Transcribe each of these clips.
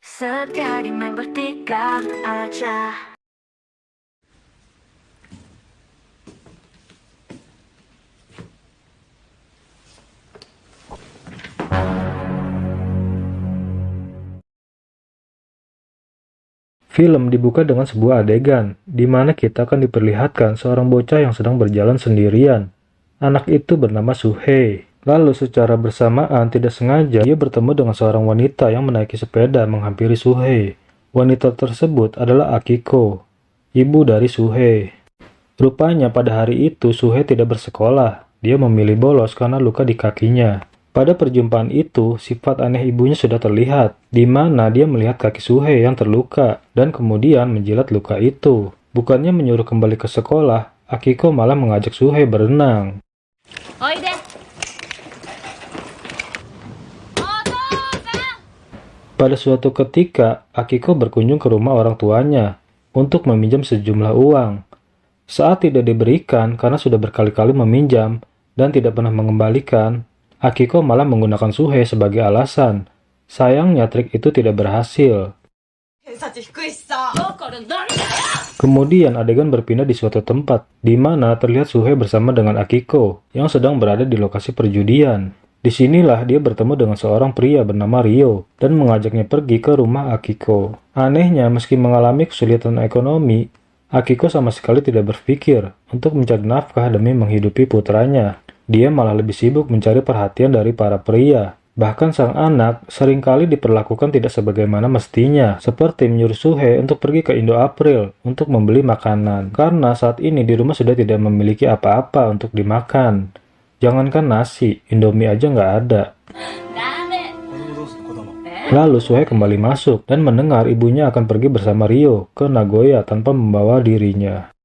Sekali main bertiga aja. Film dibuka dengan sebuah adegan, di mana kita akan diperlihatkan seorang bocah yang sedang berjalan sendirian. Anak itu bernama Suhei. Lalu secara bersamaan tidak sengaja ia bertemu dengan seorang wanita yang menaiki sepeda menghampiri Suhei. Wanita tersebut adalah Akiko, ibu dari Suhei. Rupanya pada hari itu Suhei tidak bersekolah. Dia memilih bolos karena luka di kakinya. Pada perjumpaan itu, sifat aneh ibunya sudah terlihat, di mana dia melihat kaki Suhei yang terluka, dan kemudian menjilat luka itu. Bukannya menyuruh kembali ke sekolah, Akiko malah mengajak Suhei berenang. Oide. Pada suatu ketika, Akiko berkunjung ke rumah orang tuanya untuk meminjam sejumlah uang. Saat tidak diberikan karena sudah berkali-kali meminjam dan tidak pernah mengembalikan, Akiko malah menggunakan Suhei sebagai alasan. Sayangnya trik itu tidak berhasil. Kemudian adegan berpindah di suatu tempat, di mana terlihat Suhei bersama dengan Akiko yang sedang berada di lokasi perjudian. Disinilah dia bertemu dengan seorang pria bernama Ryo dan mengajaknya pergi ke rumah Akiko. Anehnya, meski mengalami kesulitan ekonomi, Akiko sama sekali tidak berpikir untuk mencari nafkah demi menghidupi putranya. Dia malah lebih sibuk mencari perhatian dari para pria. Bahkan sang anak seringkali diperlakukan tidak sebagaimana mestinya, seperti menyuruh Suhei untuk pergi ke Indo April untuk membeli makanan, karena saat ini di rumah sudah tidak memiliki apa-apa untuk dimakan. Jangankan nasi, Indomie aja nggak ada. Lalu Suhei kembali masuk dan mendengar ibunya akan pergi bersama Ryo ke Nagoya tanpa membawa dirinya.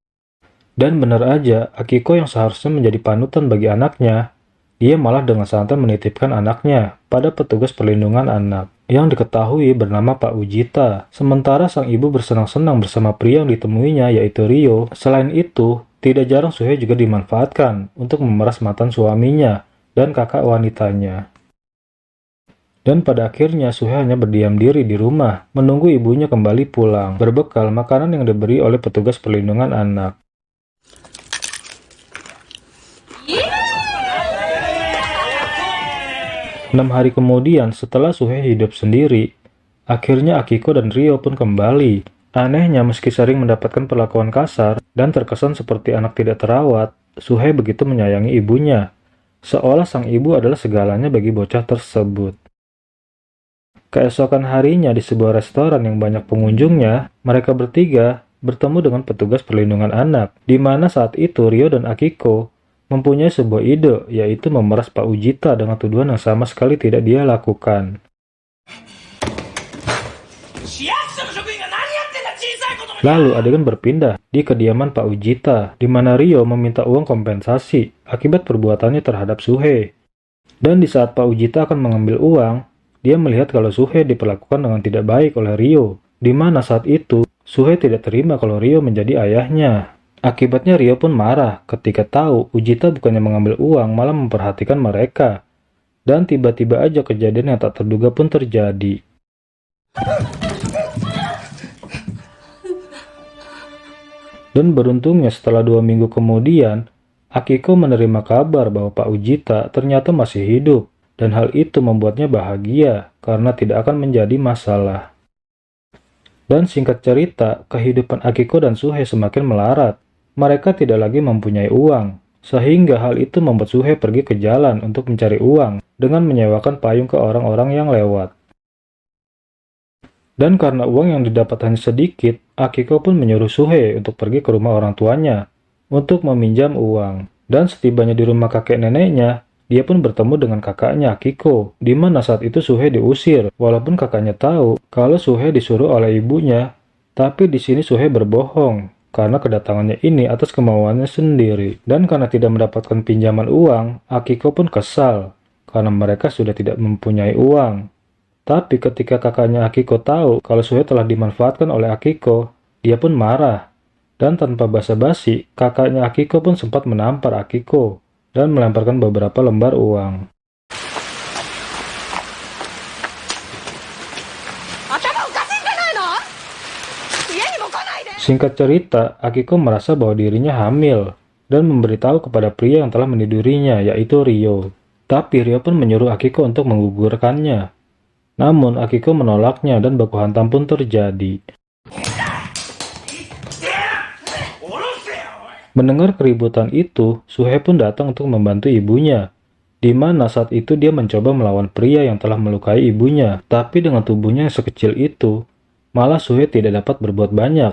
Dan benar aja, Akiko yang seharusnya menjadi panutan bagi anaknya, dia malah dengan santai menitipkan anaknya pada petugas perlindungan anak yang diketahui bernama Pak Ujita. Sementara sang ibu bersenang-senang bersama pria yang ditemuinya yaitu Ryo. Selain itu, tidak jarang Suhei juga dimanfaatkan untuk memeras mantan suaminya dan kakak wanitanya. Dan pada akhirnya Suhei hanya berdiam diri di rumah, menunggu ibunya kembali pulang, berbekal makanan yang diberi oleh petugas perlindungan anak. 6 hari kemudian, setelah Suhei hidup sendiri, akhirnya Akiko dan Ryo pun kembali. Anehnya, meski sering mendapatkan perlakuan kasar dan terkesan seperti anak tidak terawat, Suhei begitu menyayangi ibunya, seolah sang ibu adalah segalanya bagi bocah tersebut. Keesokan harinya di sebuah restoran yang banyak pengunjungnya, mereka bertiga bertemu dengan petugas perlindungan anak, di mana saat itu Ryo dan Akiko mempunyai sebuah ide, yaitu memeras Pak Ujita dengan tuduhan yang sama sekali tidak dia lakukan. Lalu adegan berpindah di kediaman Pak Ujita, di mana Ryo meminta uang kompensasi akibat perbuatannya terhadap Suhei. Dan di saat Pak Ujita akan mengambil uang, dia melihat kalau Suhei diperlakukan dengan tidak baik oleh Ryo, di mana saat itu Suhei tidak terima kalau Ryo menjadi ayahnya. Akibatnya Ryo pun marah ketika tahu Ujita bukannya mengambil uang malah memperhatikan mereka. Dan tiba-tiba aja kejadian yang tak terduga pun terjadi. Dan beruntungnya setelah 2 minggu kemudian, Akiko menerima kabar bahwa Pak Ujita ternyata masih hidup. Dan hal itu membuatnya bahagia karena tidak akan menjadi masalah. Dan singkat cerita, kehidupan Akiko dan Suhei semakin melarat. Mereka tidak lagi mempunyai uang, sehingga hal itu membuat Suhei pergi ke jalan untuk mencari uang dengan menyewakan payung ke orang-orang yang lewat. Dan karena uang yang didapat hanya sedikit, Akiko pun menyuruh Suhei untuk pergi ke rumah orang tuanya untuk meminjam uang. Dan setibanya di rumah kakek neneknya, dia pun bertemu dengan kakaknya Akiko, di mana saat itu Suhei diusir, walaupun kakaknya tahu kalau Suhei disuruh oleh ibunya. Tapi di sini Suhei berbohong karena kedatangannya ini atas kemauannya sendiri. Dan karena tidak mendapatkan pinjaman uang, Akiko pun kesal karena mereka sudah tidak mempunyai uang. Tapi ketika kakaknya Akiko tahu kalau Suhei telah dimanfaatkan oleh Akiko, dia pun marah. Dan tanpa basa-basi, kakaknya Akiko pun sempat menampar Akiko dan melemparkan beberapa lembar uang. Singkat cerita, Akiko merasa bahwa dirinya hamil dan memberitahu kepada pria yang telah menidurinya, yaitu Ryo. Tapi Ryo pun menyuruh Akiko untuk menggugurkannya. Namun Akiko menolaknya dan baku hantam pun terjadi. Mendengar keributan itu, Suhe pun datang untuk membantu ibunya, di mana saat itu dia mencoba melawan pria yang telah melukai ibunya. Tapi dengan tubuhnya yang sekecil itu, malah Suhe tidak dapat berbuat banyak.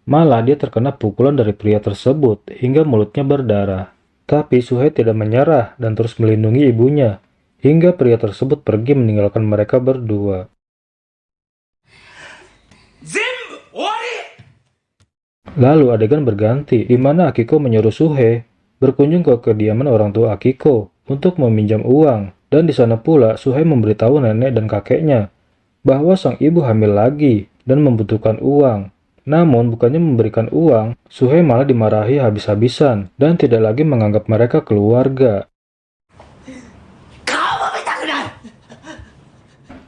Malah dia terkena pukulan dari pria tersebut hingga mulutnya berdarah. Tapi Suhe tidak menyerah dan terus melindungi ibunya, hingga pria tersebut pergi meninggalkan mereka berdua. Lalu adegan berganti, di mana Akiko menyuruh Suhe berkunjung ke kediaman orang tua Akiko untuk meminjam uang, dan di sana pula Suhe memberitahu nenek dan kakeknya bahwa sang ibu hamil lagi dan membutuhkan uang. Namun bukannya memberikan uang, Suhe malah dimarahi habis-habisan dan tidak lagi menganggap mereka keluarga.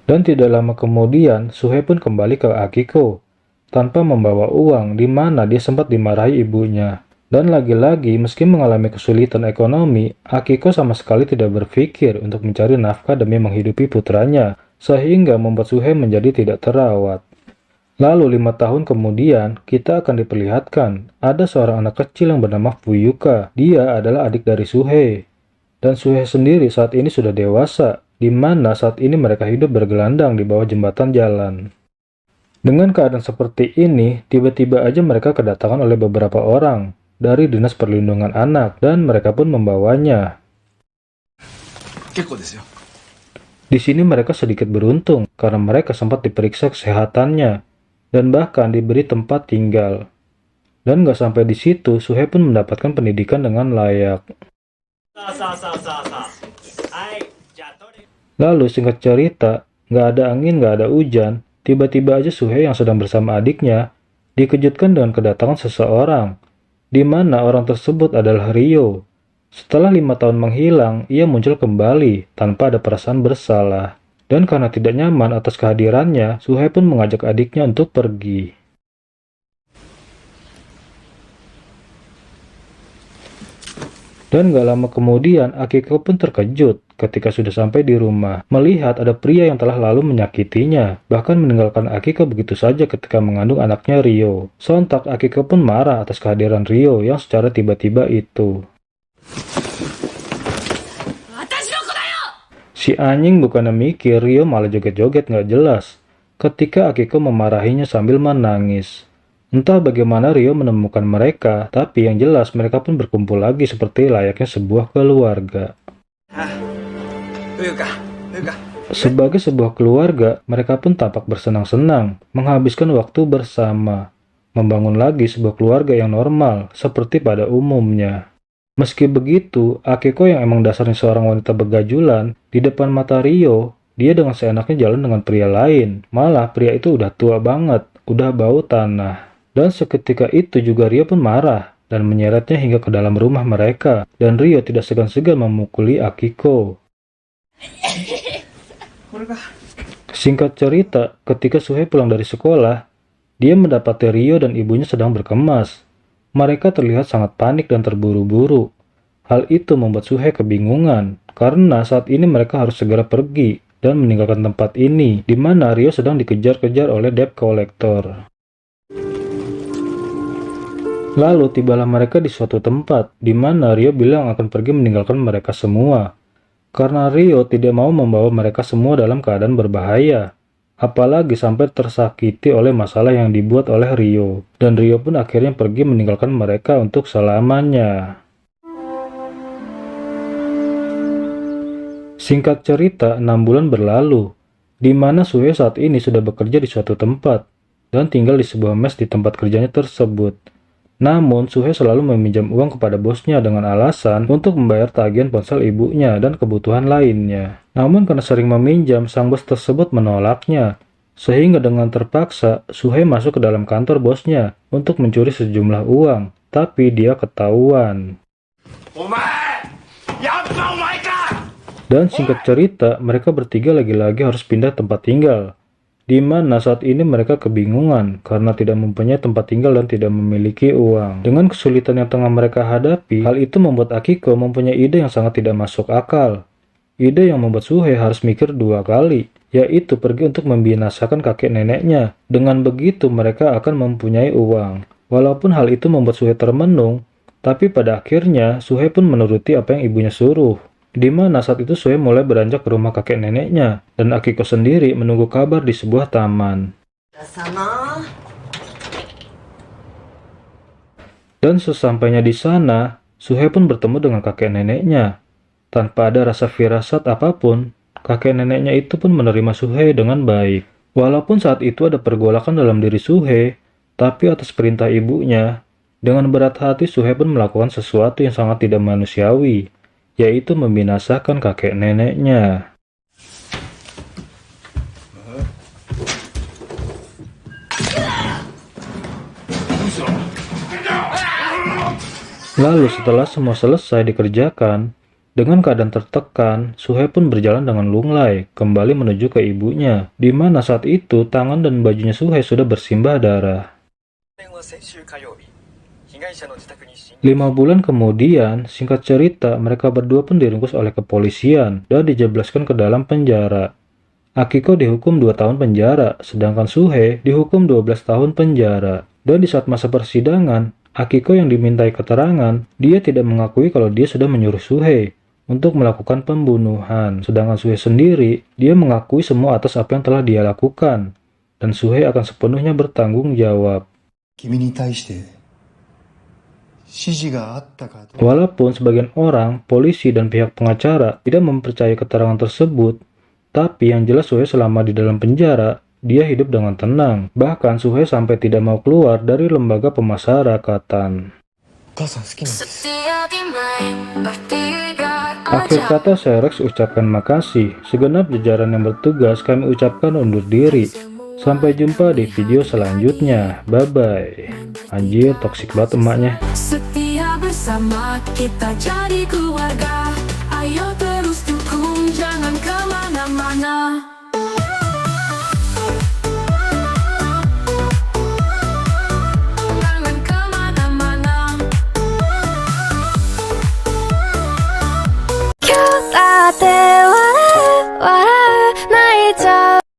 Dan tidak lama kemudian, Suhe pun kembali ke Akiko tanpa membawa uang, di mana dia sempat dimarahi ibunya. Dan lagi-lagi, meski mengalami kesulitan ekonomi, Akiko sama sekali tidak berpikir untuk mencari nafkah demi menghidupi putranya, sehingga membuat Suhe menjadi tidak terawat. Lalu 5 tahun kemudian, kita akan diperlihatkan ada seorang anak kecil yang bernama Fuyuka. Dia adalah adik dari Suhe. Dan Suhe sendiri saat ini sudah dewasa, di mana saat ini mereka hidup bergelandang di bawah jembatan jalan. Dengan keadaan seperti ini, tiba-tiba aja mereka kedatangan oleh beberapa orang dari Dinas Perlindungan Anak, dan mereka pun membawanya. Di sini mereka sedikit beruntung, karena mereka sempat diperiksa kesehatannya, dan bahkan diberi tempat tinggal. Dan gak sampai di situ, Suhe pun mendapatkan pendidikan dengan layak. Lalu singkat cerita, gak ada angin, gak ada hujan, tiba-tiba aja Suhe yang sedang bersama adiknya dikejutkan dengan kedatangan seseorang, di mana orang tersebut adalah Ryo. Setelah 5 tahun menghilang, ia muncul kembali tanpa ada perasaan bersalah. Dan karena tidak nyaman atas kehadirannya, Suhe pun mengajak adiknya untuk pergi. Dan gak lama kemudian, Akiko pun terkejut ketika sudah sampai di rumah, melihat ada pria yang telah lalu menyakitinya, bahkan meninggalkan Akiko begitu saja ketika mengandung anaknya Ryo. Sontak Akiko pun marah atas kehadiran Ryo yang secara tiba-tiba itu. Si anjing bukannya mikir, Ryo malah joget-joget gak jelas ketika Akiko memarahinya sambil menangis. Entah bagaimana Ryo menemukan mereka, tapi yang jelas mereka pun berkumpul lagi seperti layaknya sebuah keluarga. Sebagai sebuah keluarga, mereka pun tampak bersenang-senang, menghabiskan waktu bersama, membangun lagi sebuah keluarga yang normal, seperti pada umumnya. Meski begitu, Akiko yang emang dasarnya seorang wanita begajulan, di depan mata Ryo, dia dengan seenaknya jalan dengan pria lain. Malah pria itu udah tua banget, udah bau tanah. Dan seketika itu juga Ryo pun marah, dan menyeretnya hingga ke dalam rumah mereka. Dan Ryo tidak segan-segan memukuli Akiko. Singkat cerita, ketika Suhe pulang dari sekolah, dia mendapati Ryo dan ibunya sedang berkemas. Mereka terlihat sangat panik dan terburu-buru. Hal itu membuat Suhe kebingungan, karena saat ini mereka harus segera pergi dan meninggalkan tempat ini, di mana Ryo sedang dikejar-kejar oleh debt collector. Lalu tibalah mereka di suatu tempat, di mana Ryo bilang akan pergi meninggalkan mereka semua. Karena Ryo tidak mau membawa mereka semua dalam keadaan berbahaya. Apalagi sampai tersakiti oleh masalah yang dibuat oleh Ryo. Dan Ryo pun akhirnya pergi meninggalkan mereka untuk selamanya. Singkat cerita, 6 bulan berlalu, di mana Suhe saat ini sudah bekerja di suatu tempat, dan tinggal di sebuah mes di tempat kerjanya tersebut. Namun, Suhe selalu meminjam uang kepada bosnya dengan alasan untuk membayar tagihan ponsel ibunya dan kebutuhan lainnya. Namun karena sering meminjam, sang bos tersebut menolaknya. Sehingga dengan terpaksa, Suhe masuk ke dalam kantor bosnya untuk mencuri sejumlah uang. Tapi dia ketahuan. Dan singkat cerita, mereka bertiga lagi-lagi harus pindah tempat tinggal. di mana saat ini mereka kebingungan karena tidak mempunyai tempat tinggal dan tidak memiliki uang. Dengan kesulitan yang tengah mereka hadapi, hal itu membuat Akiko mempunyai ide yang sangat tidak masuk akal. Ide yang membuat Suhe harus mikir 2 kali, yaitu pergi untuk membinasakan kakek neneknya. Dengan begitu mereka akan mempunyai uang. Walaupun hal itu membuat Suhe termenung, tapi pada akhirnya Suhe pun menuruti apa yang ibunya suruh. Di mana saat itu Suhe mulai beranjak ke rumah kakek neneknya, dan Akiko sendiri menunggu kabar di sebuah taman. Dan sesampainya di sana, Suhe pun bertemu dengan kakek neneknya. Tanpa ada rasa firasat apapun, kakek neneknya itu pun menerima Suhe dengan baik. Walaupun saat itu ada pergolakan dalam diri Suhe, tapi atas perintah ibunya, dengan berat hati Suhe pun melakukan sesuatu yang sangat tidak manusiawi, yaitu membinasakan kakek neneknya. Lalu setelah semua selesai dikerjakan, dengan keadaan tertekan, Suhe pun berjalan dengan lunglai kembali menuju ke ibunya, di mana saat itu tangan dan bajunya Suhe sudah bersimbah darah. 5 bulan kemudian, singkat cerita, mereka berdua pun diringkus oleh kepolisian dan dijeblaskan ke dalam penjara. Akiko dihukum 2 tahun penjara, sedangkan Suhe dihukum 12 tahun penjara. Dan di saat masa persidangan, Akiko yang dimintai keterangan, dia tidak mengakui kalau dia sudah menyuruh Suhe untuk melakukan pembunuhan. Sedangkan Suhe sendiri, dia mengakui semua atas apa yang telah dia lakukan. Dan Suhe akan sepenuhnya bertanggung jawab. Walaupun sebagian orang, polisi dan pihak pengacara tidak mempercayai keterangan tersebut, tapi yang jelas Suhe selama di dalam penjara, dia hidup dengan tenang. Bahkan Suhe sampai tidak mau keluar dari lembaga pemasyarakatan. Akhir kata saya Rex ucapkan makasih. Segenap jajaran yang bertugas kami ucapkan undur diri. Sampai jumpa di video selanjutnya. Bye-bye. Anjir, toksik banget emaknya. Setia bersama kita jadi keluarga. Ayo terus dukung, jangan kemana-mana.